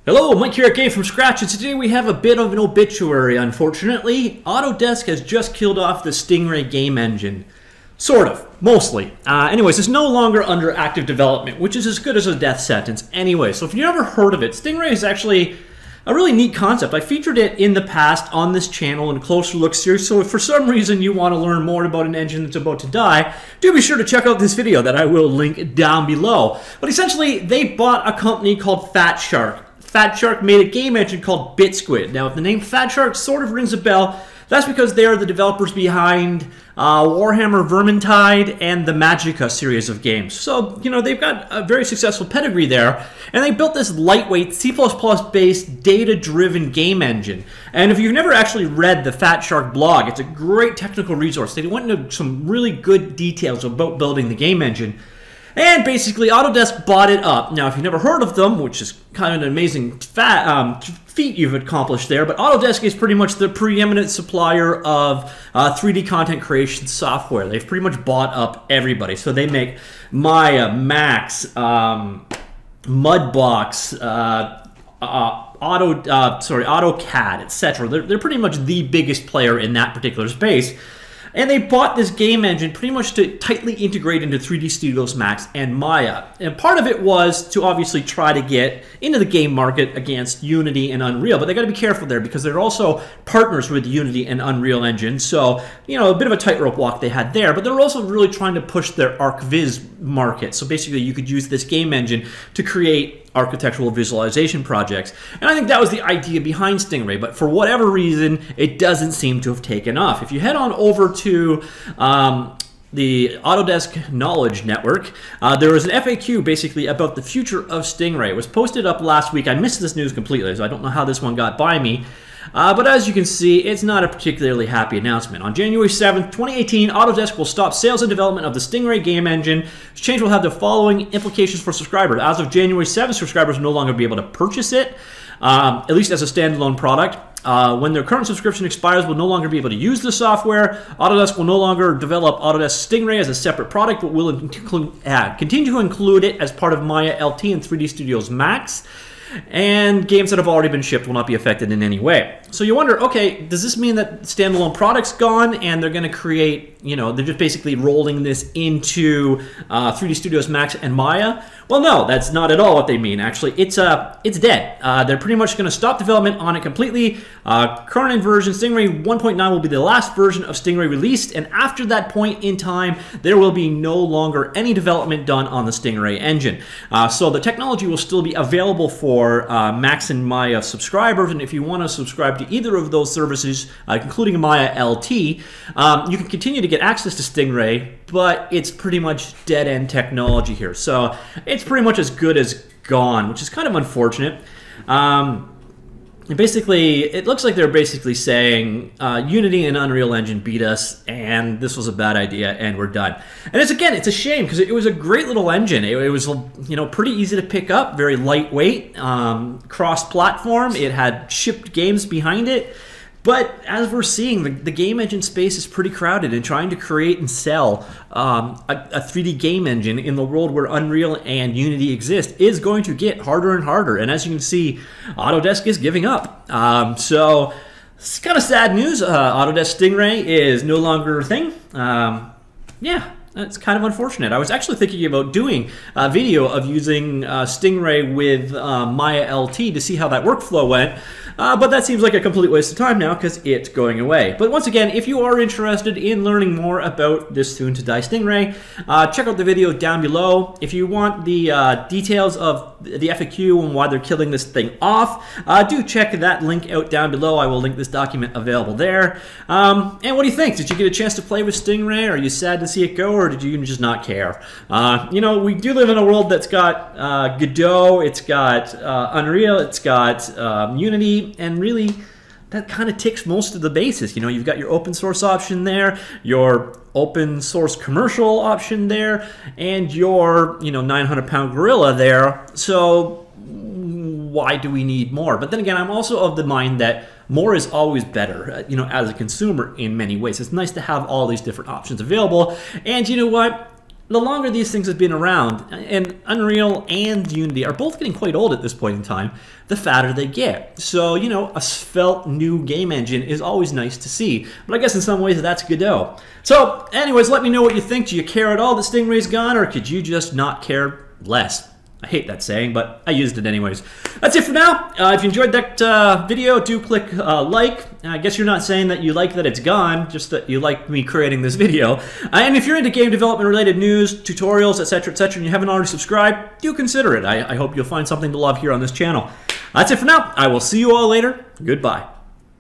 Hello, Mike here at Game From Scratch, and today we have a bit of an obituary, unfortunately. Autodesk has just killed off the Stingray game engine. Sort of. Mostly. Anyways, it's no longer under active development, which is as good as a death sentence anyway. So if you've never heard of it, Stingray is actually a really neat concept. I featured it in the past on this channel in a closer look series, so if for some reason you want to learn more about an engine that's about to die, do be sure to check out this video that I will link down below. But essentially, they bought a company called Fat Shark. Fat Shark made a game engine called BitSquid. Now, if the name Fat Shark sort of rings a bell, that's because they are the developers behind Warhammer Vermintide and the Magicka series of games. So, you know, they've got a very successful pedigree there, and they built this lightweight C++-based data-driven game engine. And if you've never actually read the Fat Shark blog, it's a great technical resource. They went into some really good details about building the game engine. And basically, Autodesk bought it up. Now, if you've never heard of them, which is kind of an amazing feat you've accomplished there, but Autodesk is pretty much the preeminent supplier of 3D content creation software. They've pretty much bought up everybody. So they make Maya, Max, Mudbox, AutoCAD, etc. They're pretty much the biggest player in that particular space. And they bought this game engine pretty much to tightly integrate into 3D Studios Max and Maya. And part of it was to obviously try to get into the game market against Unity and Unreal. But they got to be careful there because they're also partners with Unity and Unreal Engine. So, you know, a bit of a tightrope walk they had there. But they're also really trying to push their ArcViz market. So basically, you could use this game engine to create architectural visualization projects. And I think that was the idea behind Stingray, but for whatever reason, it doesn't seem to have taken off. If you head on over to the Autodesk Knowledge Network, there was an FAQ basically about the future of Stingray. It was posted up last week. I missed this news completely, so I don't know how this one got by me. But as you can see, it's not a particularly happy announcement. On January 7th, 2018, Autodesk will stop sales and development of the Stingray game engine. This change will have the following implications for subscribers. As of January 7th, subscribers will no longer be able to purchase it, at least as a standalone product. When their current subscription expires, we'll no longer be able to use the software. Autodesk will no longer develop Autodesk Stingray as a separate product, but will continue to include it as part of Maya LT and 3D Studios Max. And games that have already been shipped will not be affected in any way. So you wonder, okay, does this mean that standalone product's gone and they're going to create, you know, they're just basically rolling this into 3D Studios Max and Maya? Well, no, that's not at all what they mean. Actually, it's dead. They're pretty much going to stop development on it completely. Current version, Stingray 1.9 will be the last version of Stingray released, and after that point in time, there will be no longer any development done on the Stingray engine. So the technology will still be available for Max and Maya subscribers, and if you want to subscribe to either of those services, including Maya LT, you can continue to get access to Stingray, but it's pretty much dead-end technology here. So it's pretty much as good as gone, which is kind of unfortunate. Basically, it looks like they're basically saying Unity and Unreal Engine beat us, and this was a bad idea, and we're done. And it's a shame because it was a great little engine. It was, you know, pretty easy to pick up, very lightweight, cross-platform. It had shipped games behind it. But as we're seeing, the game engine space is pretty crowded, and trying to create and sell a 3D game engine in the world where Unreal and Unity exist is going to get harder and harder. And as you can see, Autodesk is giving up. So it's kind of sad news. Autodesk Stingray is no longer a thing. Yeah. That's kind of unfortunate. I was actually thinking about doing a video of using Stingray with Maya LT to see how that workflow went, but that seems like a complete waste of time now because it's going away. But once again, if you are interested in learning more about this soon-to-die Stingray, check out the video down below. If you want the details of the FAQ and why they're killing this thing off, do check that link out down below. I will link this document available there. And what do you think? Did you get a chance to play with Stingray? Are you sad to see it go, or did you just not care? You know, we do live in a world that's got Godot, it's got Unreal, it's got Unity, and really that kind of ticks most of the bases. You know, you've got your open source option there, your open source commercial option there, and your, you know, 900-pound gorilla there. So why do we need more? But then again, I'm also of the mind that more is always better, you know, as a consumer in many ways. It's nice to have all these different options available. And you know what? the longer these things have been around, and Unreal and Unity are both getting quite old at this point in time, the fatter they get. So, you know, a svelte new game engine is always nice to see. But I guess in some ways that's Godot. So, anyways, let me know what you think. Do you care at all that Stingray's gone, or could you just not care less? I hate that saying, but I used it anyways. That's it for now. If you enjoyed that video, do click like. I guess you're not saying that you like that it's gone, just that you like me creating this video. And if you're into game development related news, tutorials, etc., and you haven't already subscribed, do consider it. I hope you'll find something to love here on this channel. That's it for now. I will see you all later. Goodbye.